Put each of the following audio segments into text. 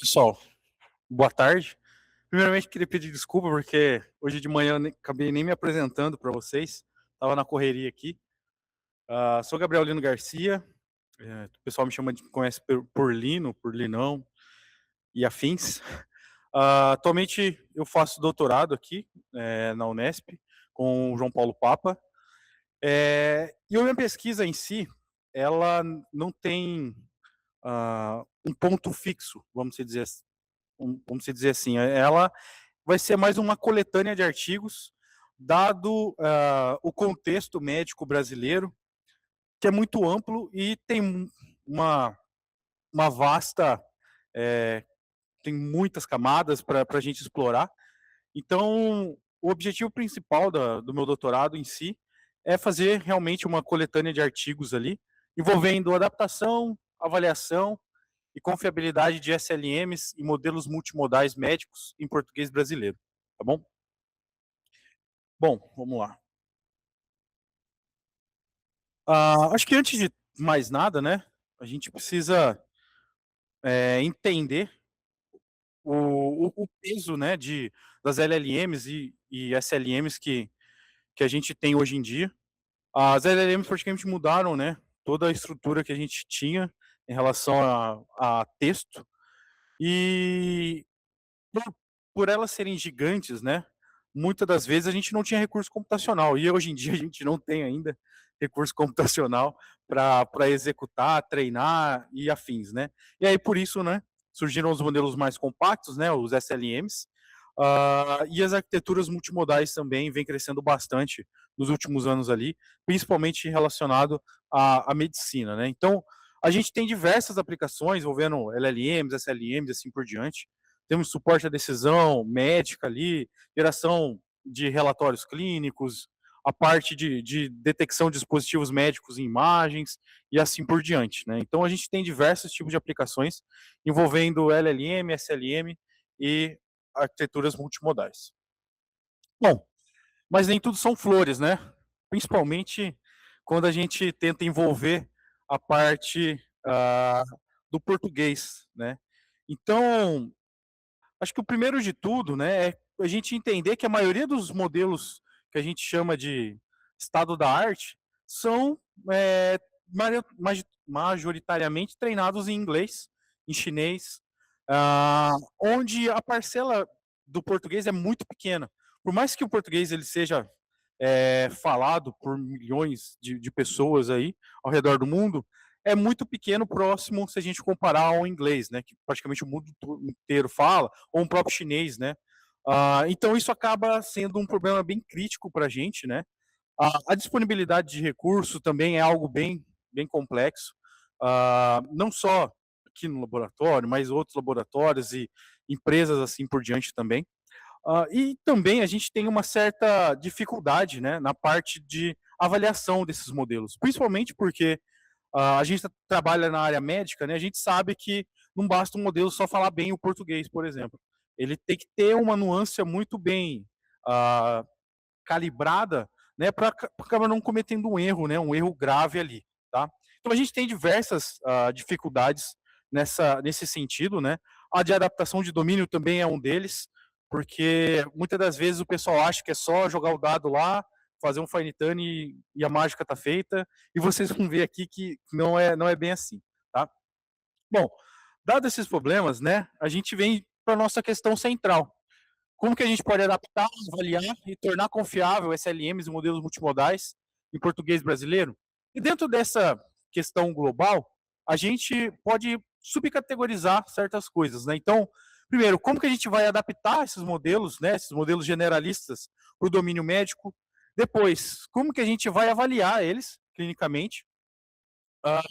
Pessoal, boa tarde. Primeiramente, queria pedir desculpa porque hoje de manhã eu acabei nem me apresentando para vocês. Estava na correria aqui. Sou Gabriel Lino Garcia. O pessoal me conhece por Lino, por Linão e afins. Atualmente eu faço doutorado aqui na Unesp com o João Paulo Papa. E a minha pesquisa em si, ela não tem um ponto fixo, vamos dizer assim. Ela vai ser mais uma coletânea de artigos, dado o contexto médico brasileiro, que é muito amplo e tem uma, uma vasta, é, tem muitas camadas para a gente explorar. Então, o objetivo principal do meu doutorado em si é fazer realmente uma coletânea de artigos ali, envolvendo adaptação, avaliação e confiabilidade de SLMs e modelos multimodais médicos em português brasileiro, tá bom? Bom, vamos lá. Acho que antes de mais nada, né, a gente precisa entender o peso, né, das LLMs e SLMs que a gente tem hoje em dia. As LLMs praticamente mudaram, né, toda a estrutura que a gente tinha em relação a texto e por, por elas serem gigantes, né, muitas das vezes a gente não tinha recurso computacional e hoje em dia a gente não tem ainda recurso computacional para executar, treinar e afins, né? E aí por isso, né, surgiram os modelos mais compactos, né, os SLMs, e as arquiteturas multimodais também vem crescendo bastante nos últimos anos ali, principalmente relacionado à medicina, né? Então a gente tem diversas aplicações envolvendo LLMs, SLMs, assim por diante. Temos suporte à decisão médica ali, geração de relatórios clínicos, a parte de detecção de dispositivos médicos em imagens e assim por diante, né? Então a gente tem diversos tipos de aplicações envolvendo LLM, SLM e arquiteturas multimodais. Bom, mas nem tudo são flores, né? Principalmente quando a gente tenta envolver a parte do português, né? Então, acho que o primeiro de tudo, né, é a gente entender que a maioria dos modelos que a gente chama de estado da arte são é, majoritariamente treinados em inglês, em chinês, onde a parcela do português é muito pequena. Por mais que o português ele seja falado por milhões de pessoas aí ao redor do mundo, é muito pequeno próximo se a gente comparar ao inglês, né, que praticamente o mundo inteiro fala, ou um próprio chinês, né. Então isso acaba sendo um problema bem crítico para a gente, né. A disponibilidade de recurso também é algo bem complexo, não só aqui no laboratório, mas outros laboratórios e empresas assim por diante também. E também a gente tem uma certa dificuldade, né, na parte de avaliação desses modelos, principalmente porque a gente trabalha na área médica, né, a gente sabe que não basta um modelo só falar bem o português, por exemplo. Ele tem que ter uma nuance muito bem ah, calibrada, né, para acabar não cometendo um erro, né, um erro grave ali, tá? Então a gente tem diversas dificuldades nesse sentido, né? A de adaptação de domínio também é um deles, porque muitas das vezes o pessoal acha que é só jogar o dado lá, fazer um fine tune e a mágica tá feita, e vocês vão ver aqui que não é bem assim, tá? Bom, dado esses problemas, né, a gente vem para nossa questão central. Como que a gente pode adaptar, avaliar e tornar confiável SLMs e modelos multimodais em português brasileiro? E dentro dessa questão global, a gente pode subcategorizar certas coisas, né? Então, primeiro, como que a gente vai adaptar esses modelos, né, esses modelos generalistas para o domínio médico? Depois, como que a gente vai avaliar eles clinicamente? Ah,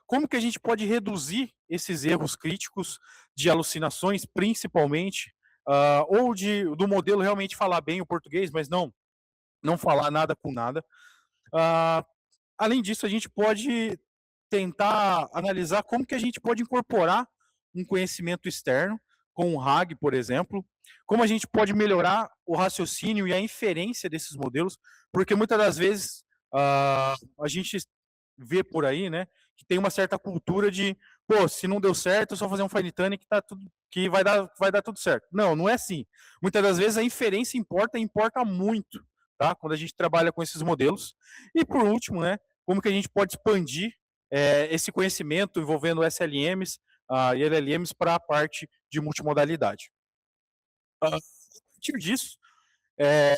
como que a gente pode reduzir esses erros críticos de alucinações, principalmente, ou do modelo realmente falar bem o português, mas não falar nada com nada. Ah, Além disso, a gente pode tentar analisar como que a gente pode incorporar um conhecimento externo, com o RAG, por exemplo, como a gente pode melhorar o raciocínio e a inferência desses modelos, porque muitas das vezes a gente vê por aí, né, que tem uma certa cultura de, pô, se não deu certo, é só fazer um fine tuning que tá tudo que vai dar tudo certo. Não, não é assim. Muitas das vezes a inferência importa, importa muito, tá? Quando a gente trabalha com esses modelos. E por último, né, como que a gente pode expandir esse conhecimento envolvendo SLMs e LLMs para a parte de multimodalidade. A partir disso, é,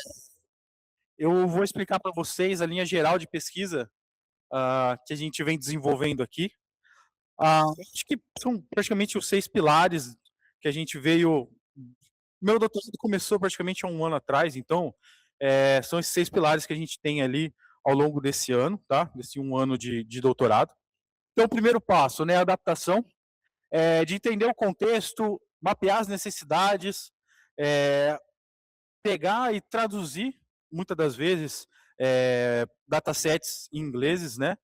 eu vou explicar para vocês a linha geral de pesquisa que a gente vem desenvolvendo aqui. Acho que são praticamente os 6 pilares que a gente veio. Meu doutorado começou praticamente há 1 ano atrás, então são esses 6 pilares que a gente tem ali ao longo desse ano, tá? Desse 1 ano de doutorado. Então, o primeiro passo, né, a adaptação, de entender o contexto, mapear as necessidades, eh, pegar e traduzir, muitas das vezes, datasets em ingleses, né,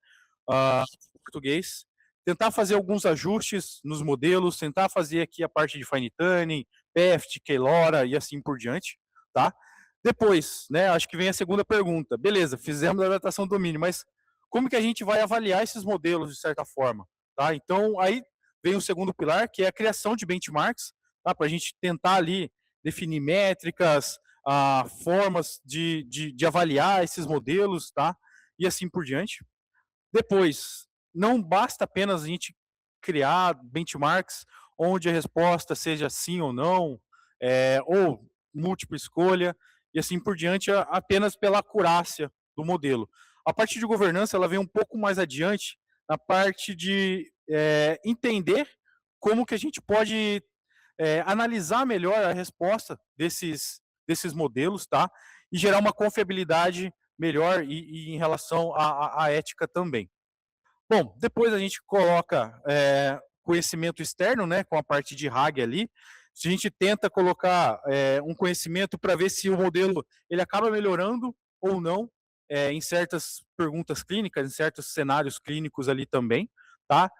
português, tentar fazer alguns ajustes nos modelos, tentar fazer aqui a parte de fine tuning, PEFT, Keylora e assim por diante, tá? Depois, né, acho que vem a segunda pergunta. Beleza, fizemos a adaptação do domínio, mas como que a gente vai avaliar esses modelos de certa forma, tá? Então, aí vem o segundo pilar, que é a criação de benchmarks, tá? Para a gente tentar ali definir métricas, formas de avaliar esses modelos, tá? E assim por diante. Depois, não basta apenas a gente criar benchmarks onde a resposta seja sim ou não, ou múltipla escolha, e assim por diante, apenas pela acurácia do modelo. A parte de governança ela vem um pouco mais adiante, na parte de entender como que a gente pode analisar melhor a resposta desses modelos, tá? E gerar uma confiabilidade melhor e em relação à ética também. Bom, depois a gente coloca conhecimento externo, né, com a parte de RAG ali. Se a gente tenta colocar um conhecimento para ver se o modelo ele acaba melhorando ou não em certas perguntas clínicas, em certos cenários clínicos ali também, tá?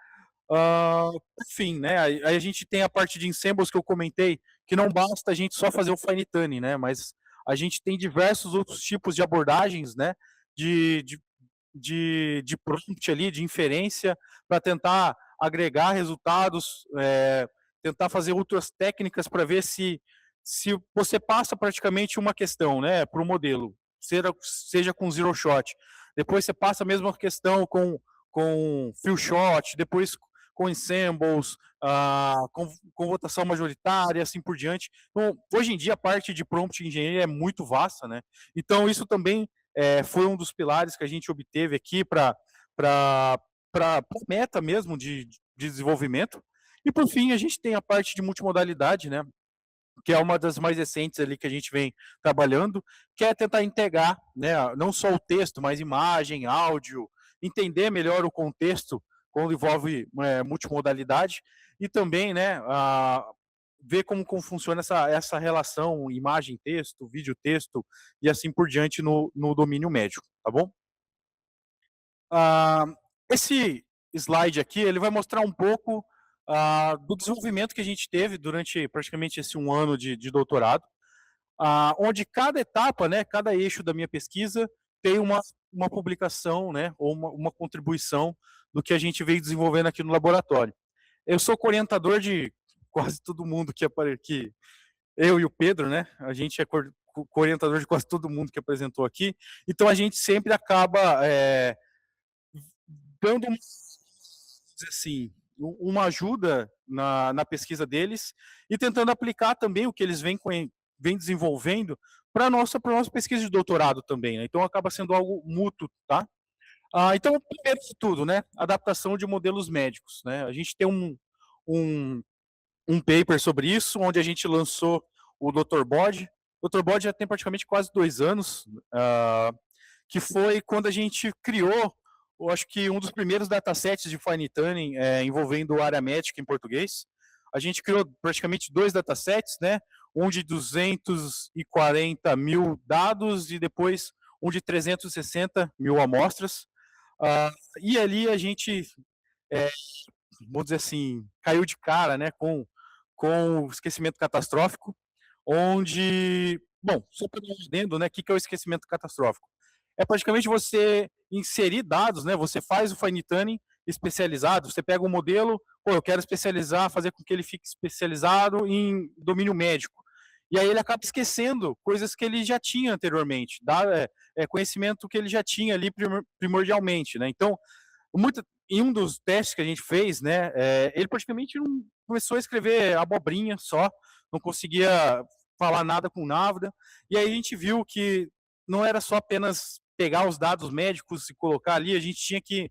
Enfim, né, aí a gente tem a parte de ensembles que eu comentei, que não basta a gente só fazer o fine tuning, né, mas a gente tem diversos outros tipos de abordagens, né, de, de, de prompt ali, de inferência, para tentar agregar resultados, tentar fazer outras técnicas para ver se você passa praticamente uma questão, né, para o modelo, seja com zero shot, depois você passa a mesma questão com few shot, depois com ensembles, com votação majoritária e assim por diante. Então, hoje em dia, a parte de prompt engenharia é muito vasta, né? Então, isso também foi um dos pilares que a gente obteve aqui para meta mesmo de desenvolvimento. E, por fim, a gente tem a parte de multimodalidade, né? Que é uma das mais recentes ali que a gente vem trabalhando, que é tentar integrar, né, não só o texto, mas imagem, áudio, entender melhor o contexto quando envolve multimodalidade e também, né, ver como funciona essa relação imagem-texto, vídeo-texto e assim por diante no domínio médico, tá bom? Ah, esse slide aqui, ele vai mostrar um pouco do desenvolvimento que a gente teve durante praticamente esse 1 ano de doutorado, onde cada etapa, né, cada eixo da minha pesquisa tem uma publicação, né, ou uma contribuição do que a gente veio desenvolvendo aqui no laboratório. Eu sou orientador de quase todo mundo que eu e o Pedro, né, a gente é orientador de quase todo mundo que apresentou aqui, então a gente sempre acaba dando assim, uma ajuda na pesquisa deles e tentando aplicar também o que eles vêm desenvolvendo para a nossa pesquisa de doutorado também, né? Então acaba sendo algo mútuo, tá? Então, primeiro de tudo, né, adaptação de modelos médicos, né? A gente tem um, um paper sobre isso, onde a gente lançou o Dr. Bod. O Dr. Bod já tem praticamente quase 2 anos, que foi quando a gente criou, eu acho que um dos primeiros datasets de fine tuning envolvendo área médica em português. A gente criou praticamente 2 datasets, né? Um de 240 mil dados e depois um de 360 mil amostras. E ali a gente, vamos dizer assim, caiu de cara, né, com o esquecimento catastrófico, onde, bom, só para entendendo, né, o que é o esquecimento catastrófico? É praticamente você inserir dados, né, você faz o fine tuning especializado, você pega um modelo, pô, eu quero especializar, fazer com que ele fique especializado em domínio médico. E aí ele acaba esquecendo coisas que ele já tinha anteriormente, conhecimento que ele já tinha ali primordialmente, né? Então, em um dos testes que a gente fez, né, ele praticamente não começou a escrever abobrinha só, não conseguia falar nada com nada, e aí a gente viu que não era só apenas pegar os dados médicos e colocar ali, a gente tinha que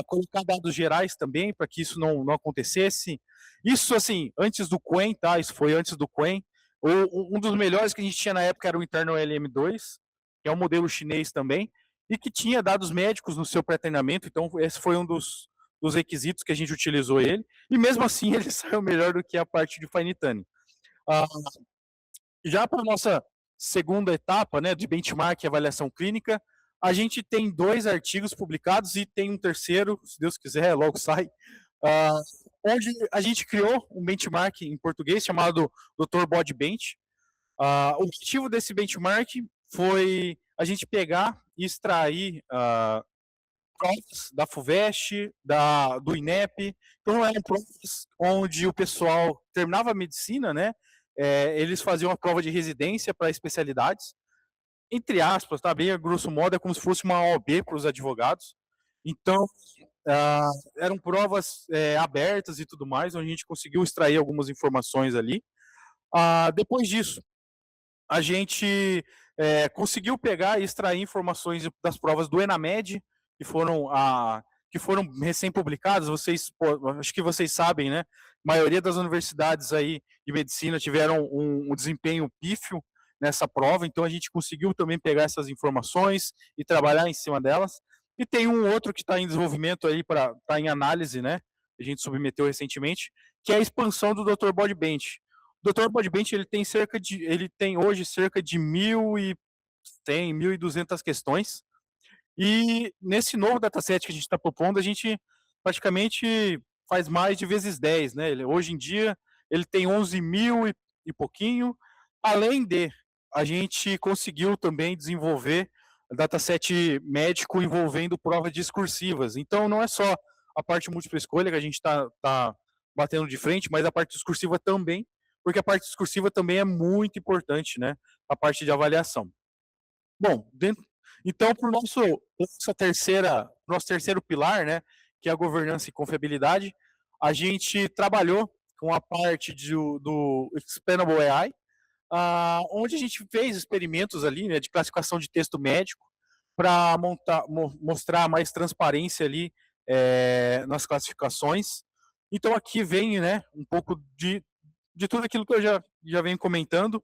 colocar dados gerais também, para que isso não acontecesse. Isso, assim, antes do Quen, tá? Isso foi antes do Quen. Um dos melhores que a gente tinha na época era o Internal LM2, que é um modelo chinês também, e que tinha dados médicos no seu pré-treinamento, então esse foi um dos requisitos que a gente utilizou ele, e mesmo assim ele saiu melhor do que a parte de Fine Tuning. Ah, já para a nossa segunda etapa, né, de benchmark e avaliação clínica, a gente tem 2 artigos publicados e tem um terceiro, se Deus quiser, logo sai, ah, onde a gente criou um benchmark em português chamado Dr. Body Bench. O objetivo desse benchmark foi a gente pegar e extrair provas da FUVEST, do INEP. Então, eram provas onde o pessoal terminava a medicina, né? Eles faziam a prova de residência para especialidades, entre aspas, tá? Bem a grosso modo, é como se fosse uma OAB para os advogados. Então, eram provas abertas e tudo mais, onde a gente conseguiu extrair algumas informações ali. Depois disso, a gente conseguiu pegar e extrair informações das provas do ENAMED, que foram recém-publicadas. Acho que vocês sabem, né? A maioria das universidades aí de medicina tiveram um desempenho pífio nessa prova, então a gente conseguiu também pegar essas informações e trabalhar em cima delas. E tem um outro que está em desenvolvimento aí, está em análise, né? A gente submeteu recentemente, que é a expansão do Dr. Body Bench. O Dr. Body Bench ele tem hoje cerca de 1.200 questões. E nesse novo dataset que a gente está propondo, a gente praticamente faz mais de vezes 10, né? Hoje em dia, ele tem 11 mil e pouquinho. Além de, a gente conseguiu também desenvolver dataset médico envolvendo provas discursivas. Então, não é só a parte múltipla escolha que a gente está batendo de frente, mas a parte discursiva também, porque a parte discursiva também é muito importante, né? A parte de avaliação. Bom, então, para o nosso terceiro pilar, né, que é a governança e confiabilidade, a gente trabalhou com a parte do Explainable AI, onde a gente fez experimentos ali, né, de classificação de texto médico para mostrar mais transparência ali nas classificações. Então, aqui vem, né, um pouco de tudo aquilo que eu já venho comentando,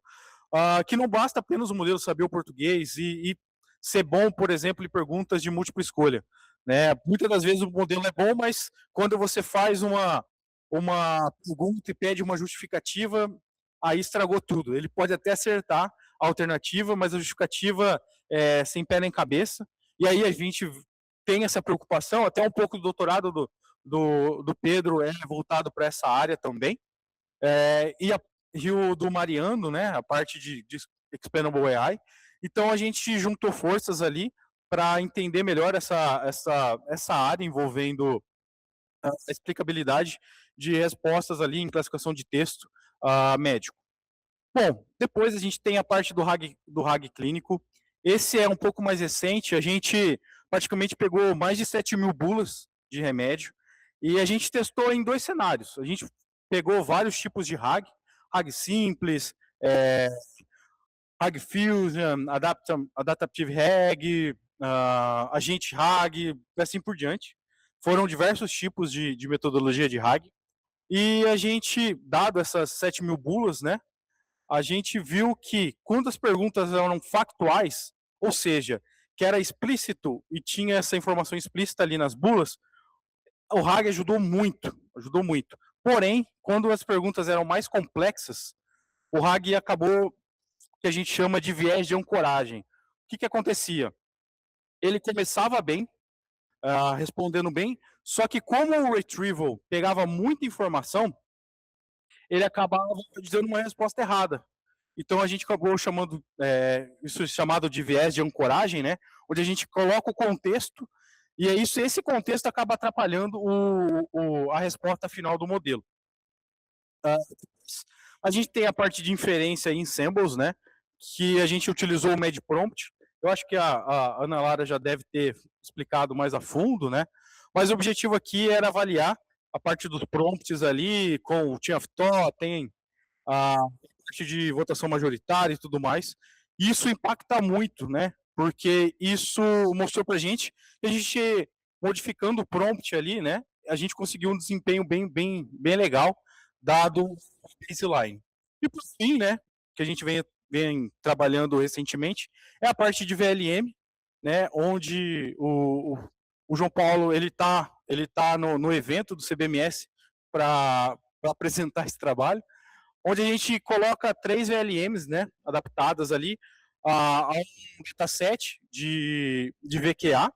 que não basta apenas o modelo saber o português e ser bom, por exemplo, em perguntas de múltipla escolha, né? Muitas das vezes o modelo é bom, mas quando você faz uma pergunta e pede uma justificativa, aí estragou tudo. Ele pode até acertar a alternativa, mas a justificativa é sem pé nem cabeça. E aí a gente tem essa preocupação, até um pouco do doutorado do Pedro é voltado para essa área também. E o do Mariano, né, a parte de Explainable AI. Então a gente juntou forças ali para entender melhor essa área envolvendo a explicabilidade de respostas ali em classificação de texto médico. Bom, depois a gente tem a parte do RAG clínico. Esse é um pouco mais recente, a gente praticamente pegou mais de 7 mil bulas de remédio e a gente testou em 2 cenários. A gente pegou vários tipos de RAG simples, RAG Fusion, Adaptive RAG, Agente RAG, e assim por diante. Foram diversos tipos de metodologia de RAG. E a gente, dado essas 7 mil bulas, né, a gente viu que quando as perguntas eram factuais, ou seja, que era explícito e tinha essa informação explícita ali nas bulas, o RAG ajudou muito, ajudou muito. Porém, quando as perguntas eram mais complexas, o RAG acabou que a gente chama de viés de ancoragem. O que acontecia? Ele começava bem, respondendo bem, só que como o retrieval pegava muita informação, ele acabava dando uma resposta errada. Então a gente acabou chamando isso chamado de viés de ancoragem, né? Onde a gente coloca o contexto E é isso, esse contexto acaba atrapalhando a resposta final do modelo. A gente tem a parte de inferência em Symbols, né, que a gente utilizou o MedPrompt. Eu acho que a Ana Lara já deve ter explicado mais a fundo, né, mas o objetivo aqui era avaliar a parte dos prompts ali, com o Chain of Thought, tem a parte de votação majoritária e tudo mais. Isso impacta muito, né, porque isso mostrou pra gente que a gente, modificando o prompt ali, né, a gente conseguiu um desempenho bem legal, dado o baseline. E por fim, né, que a gente vem trabalhando recentemente, é a parte de VLM, né, onde o João Paulo ele tá no evento do CBMS para apresentar esse trabalho, onde a gente coloca 3 VLMs, né, adaptadas ali a um dataset de VQA,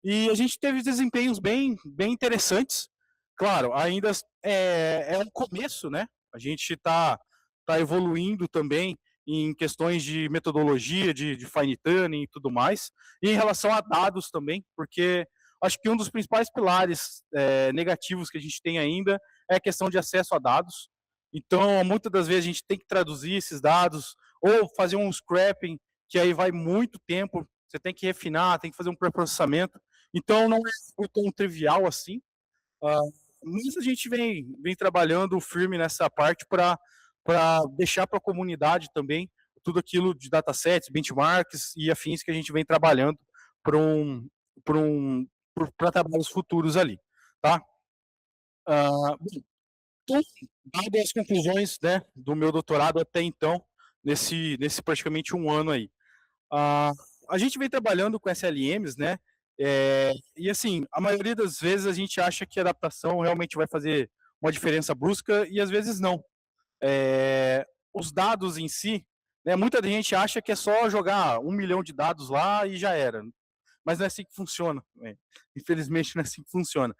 e a gente teve desempenhos bem interessantes. Claro, ainda é um começo, né? A gente tá evoluindo também em questões de metodologia, de fine tuning e tudo mais, e em relação a dados também, porque acho que um dos principais pilares negativos que a gente tem ainda é a questão de acesso a dados. Então, muitas das vezes a gente tem que traduzir esses dados ou fazer um scrapping, que aí vai muito tempo, você tem que refinar, tem que fazer um pré-processamento. Então, não é tão trivial assim. Ah, mas a gente vem trabalhando firme nessa parte para deixar para a comunidade também tudo aquilo de datasets, benchmarks e afins que a gente vem trabalhando para um, trabalhos futuros ali, tá? Bom, então, dado as conclusões, né, do meu doutorado até então, nesse praticamente um ano aí, ah, a gente vem trabalhando com SLMs, né? E assim, a maioria das vezes a gente acha que a adaptação realmente vai fazer uma diferença brusca e às vezes não. Os dados em si, né, muita gente acha que é só jogar 1 milhão de dados lá e já era. Mas não é assim que funciona. Né? Infelizmente não é assim que funciona.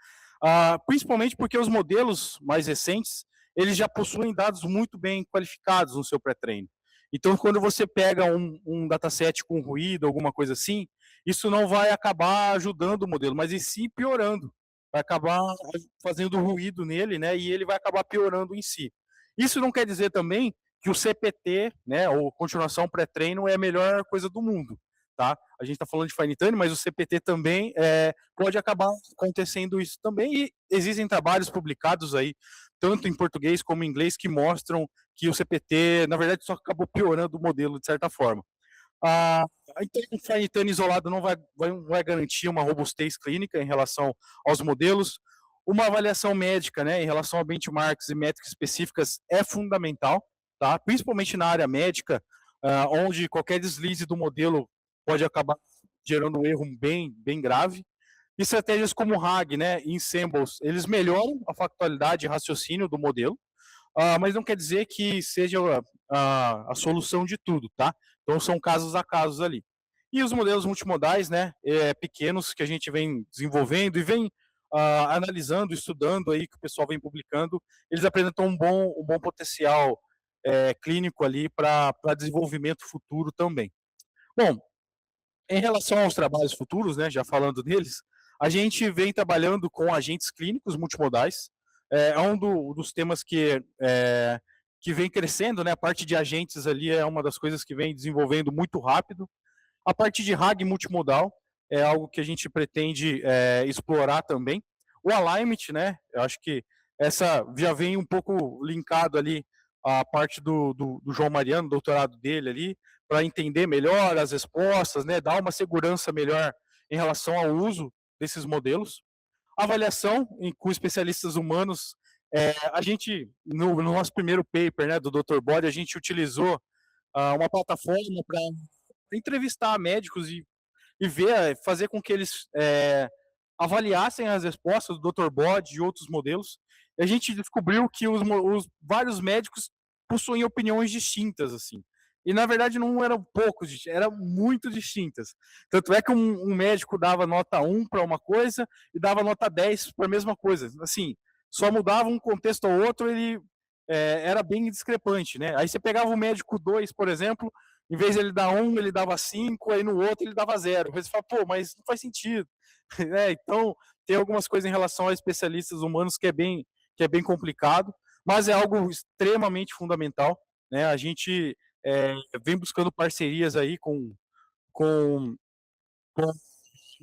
Principalmente porque os modelos mais recentes, eles já possuem dados muito bem qualificados no seu pré-treino. Então, quando você pega um dataset com ruído, alguma coisa assim, isso não vai acabar ajudando o modelo, mas e sim piorando. Vai acabar fazendo ruído nele, né? E ele vai acabar piorando em si. Isso não quer dizer também que o CPT, né, ou continuação pré-treino, é a melhor coisa do mundo, tá? A gente está falando de fine tuning, mas o CPT também pode acabar acontecendo isso também, e existem trabalhos publicados aí, tanto em português como em inglês, que mostram que o CPT, na verdade, só acabou piorando o modelo de certa forma. Ah, então, o fine tuning isolado não vai garantir uma robustez clínica em relação aos modelos. Uma avaliação médica, né, em relação a benchmarks e métricas específicas é fundamental, tá? Principalmente na área médica, onde qualquer deslize do modelo pode acabar gerando um erro bem grave. Estratégias como o RAG, né, e Ensembles, eles melhoram a factualidade e raciocínio do modelo, mas não quer dizer que seja a solução de tudo, tá? Então são casos a casos ali. E os modelos multimodais, né, pequenos que a gente vem desenvolvendo e vem analisando, estudando aí, que o pessoal vem publicando, eles apresentam um bom potencial clínico ali para desenvolvimento futuro também. Bom, em relação aos trabalhos futuros, né, já falando deles, a gente vem trabalhando com agentes clínicos multimodais. É um dos temas que vem crescendo, né? A parte de agentes ali é uma das coisas que vem desenvolvendo muito rápido. A parte de RAG multimodal é algo que a gente pretende explorar também. O alignment, né? Eu acho que essa já vem um pouco linkado ali a parte do João Mariano, doutorado dele ali, para entender melhor as respostas, né? Dar uma segurança melhor em relação ao uso desses modelos. Avaliação com especialistas humanos. A gente, no nosso primeiro paper, né, do Dr. Bode, a gente utilizou uma plataforma para entrevistar médicos e ver, fazer com que eles avaliassem as respostas do Dr. Bode e outros modelos. E a gente descobriu que os vários médicos possuem opiniões distintas, assim. E na verdade não eram poucos, eram muito distintas. Tanto é que um médico dava nota 1 para uma coisa e dava nota 10 para a mesma coisa. Assim, só mudava um contexto ou outro, ele era bem discrepante, né? Aí você pegava o médico 2, por exemplo, em vez de ele dar 1, ele dava 5, aí no outro ele dava 0. Aí você fala, pô, mas não faz sentido. Então, tem algumas coisas em relação a especialistas humanos que é bem complicado, mas é algo extremamente fundamental, né? A gente vem buscando parcerias aí com, com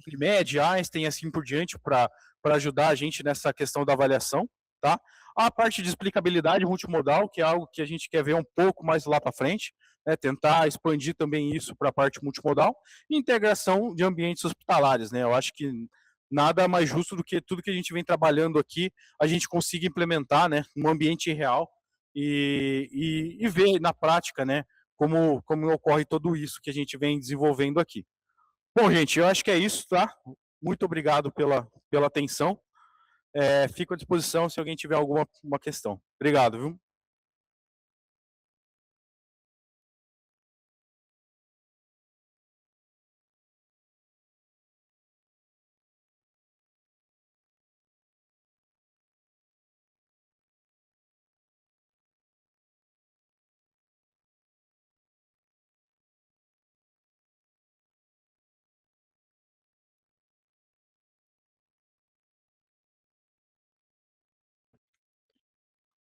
Unimed, Einstein, assim por diante, para ajudar a gente nessa questão da avaliação, tá? A parte de explicabilidade multimodal, que é algo que a gente quer ver um pouco mais lá para frente, né, tentar expandir também isso para a parte multimodal, e integração de ambientes hospitalares, né? Eu acho que nada mais justo do que tudo que a gente vem trabalhando aqui, a gente consiga implementar, né, no ambiente real e ver na prática, né, como ocorre tudo isso que a gente vem desenvolvendo aqui. Bom, gente, eu acho que é isso, tá? Muito obrigado pela atenção. Fico à disposição se alguém tiver alguma uma questão. Obrigado, viu?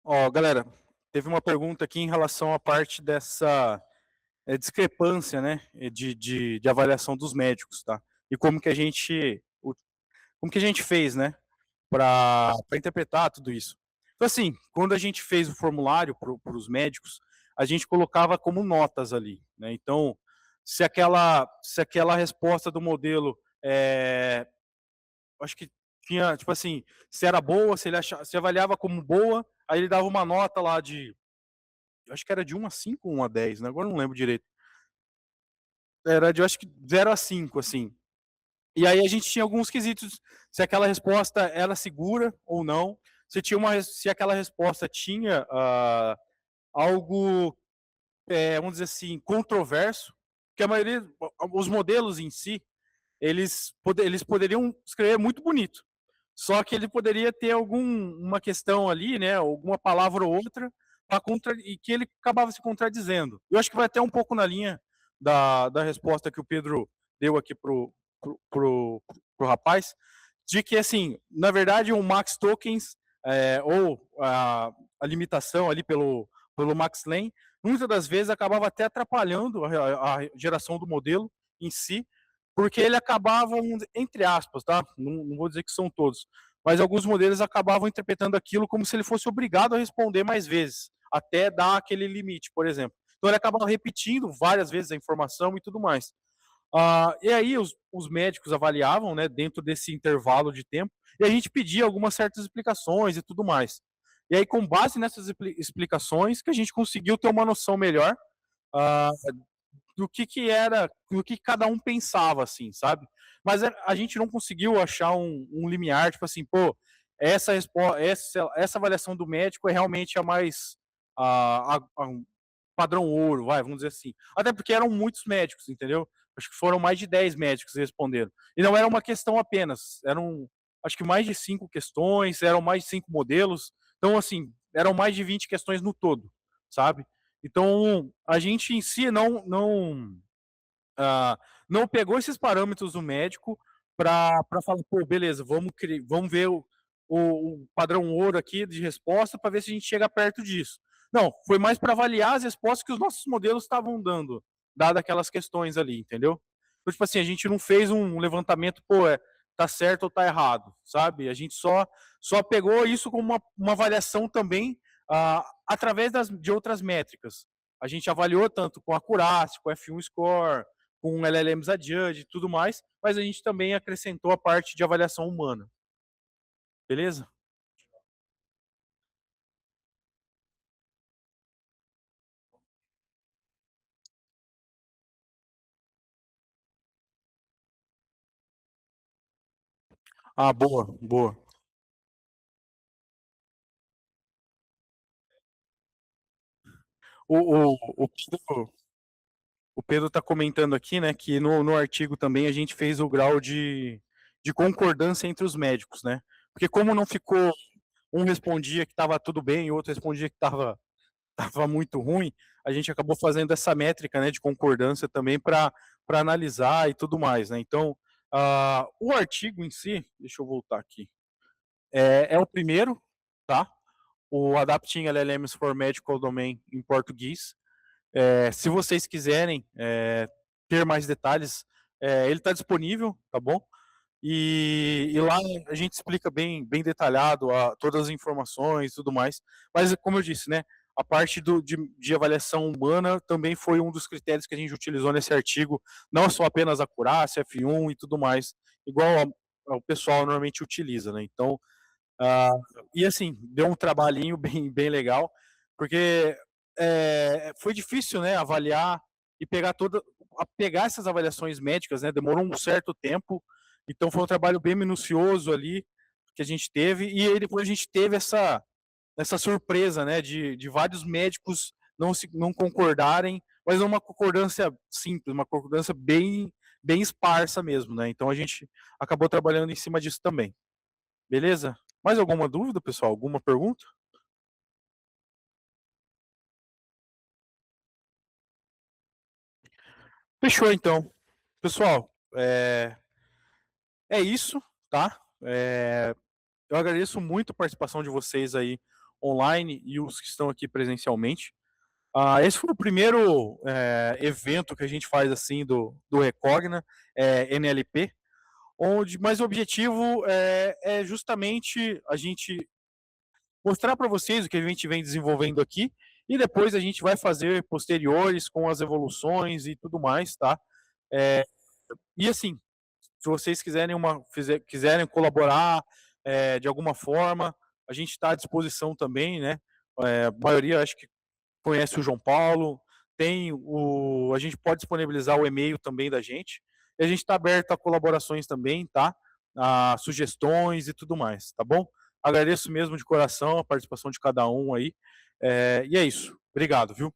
Ó, galera, teve uma pergunta aqui em relação à parte dessa discrepância, né, de avaliação dos médicos, tá? E como que a gente fez, né, para interpretar tudo isso. Então, assim, quando a gente fez o formulário para os médicos, a gente colocava como notas ali, né? Então, se aquela resposta do modelo, acho que tinha, tipo assim, se era boa, se avaliava como boa, aí ele dava uma nota lá de, acho que era de 1 a 5 ou 1 a 10, né? Agora eu não lembro direito. Era de, eu acho que 0 a 5, assim. E aí a gente tinha alguns quesitos, se aquela resposta era segura ou não, se aquela resposta tinha algo, vamos dizer assim, controverso, que a maioria, os modelos em si, eles poderiam escrever muito bonito, só que ele poderia ter alguma questão ali, né, alguma palavra ou outra, e que ele acabava se contradizendo. Eu acho que vai até um pouco na linha da resposta que o Pedro deu aqui pro rapaz, de que, assim, na verdade, o max tokens, ou a limitação ali pelo max len, muitas das vezes acabava até atrapalhando a geração do modelo em si, porque ele acabava, entre aspas, tá? Não vou dizer que são todos, mas alguns modelos acabavam interpretando aquilo como se ele fosse obrigado a responder mais vezes, até dar aquele limite, por exemplo. Então ele acabava repetindo várias vezes a informação e tudo mais. E aí os médicos avaliavam, né, dentro desse intervalo de tempo, e a gente pedia algumas certas explicações e tudo mais. E aí, com base nessas explicações, que a gente conseguiu ter uma noção melhor ah, do que era, do que cada um pensava, assim, sabe? Mas a gente não conseguiu achar um limiar, tipo assim, pô, essa avaliação do médico é realmente a mais um padrão ouro, vamos dizer assim. Até porque eram muitos médicos, entendeu? Acho que foram mais de 10 médicos que responderam. E não era uma questão apenas, eram acho que mais de 5 questões, eram mais de 5 modelos. Então, assim, eram mais de 20 questões no todo, sabe? Então, a gente em si ah, não pegou esses parâmetros do médico para falar, pô, beleza, vamos ver o padrão ouro aqui de resposta para ver se a gente chega perto disso. Não, foi mais para avaliar as respostas que os nossos modelos estavam dando, dadas aquelas questões ali, entendeu? Então, tipo assim, a gente não fez um levantamento, pô, tá certo ou tá errado, sabe? A gente só pegou isso como uma avaliação também através de outras métricas. A gente avaliou tanto com a Curace, com o F1 Score, com LLMs Adjudge e tudo mais, mas a gente também acrescentou a parte de avaliação humana. Beleza? Boa, boa. O Pedro está comentando aqui, né, que no artigo também a gente fez o grau de concordância entre os médicos, né? Porque como não ficou, um respondia que estava tudo bem, e o outro respondia que estava estava muito ruim, a gente acabou fazendo essa métrica, né, de concordância também para analisar e tudo mais, né. Então, o artigo em si, deixa eu voltar aqui, é o primeiro, tá, o Adapting LLMs for Medical Domain em português. Se vocês quiserem ter mais detalhes, ele está disponível, tá bom? E lá a gente explica bem detalhado todas as informações e tudo mais. Mas, como eu disse, né, a parte de avaliação humana também foi um dos critérios que a gente utilizou nesse artigo, não só apenas acurácia, F1 e tudo mais, igual o pessoal normalmente utiliza, né? Então, ah, e assim, deu um trabalhinho bem legal, porque foi difícil, né, avaliar e pegar essas avaliações médicas, né, demorou um certo tempo, então foi um trabalho bem minucioso ali que a gente teve, e aí depois a gente teve essa surpresa, né, de vários médicos não concordarem, mas é uma concordância simples, uma concordância bem esparsa mesmo, né? Então a gente acabou trabalhando em cima disso também. Beleza? Mais alguma dúvida, pessoal? Alguma pergunta? Fechou então. Pessoal, é isso, tá? Eu agradeço muito a participação de vocês aí online e os que estão aqui presencialmente. Esse foi o primeiro evento que a gente faz assim do Recogna, NLP, mas o objetivo é justamente a gente mostrar para vocês o que a gente vem desenvolvendo aqui e depois a gente vai fazer posteriores com as evoluções e tudo mais, tá? É, e assim, se vocês quiserem colaborar de alguma forma, a gente está à disposição também, né? A maioria acho que conhece o João Paulo, a gente pode disponibilizar o e-mail também da gente, e a gente está aberto a colaborações também, tá? A sugestões e tudo mais, tá bom? Agradeço mesmo de coração a participação de cada um aí, e é isso. Obrigado, viu?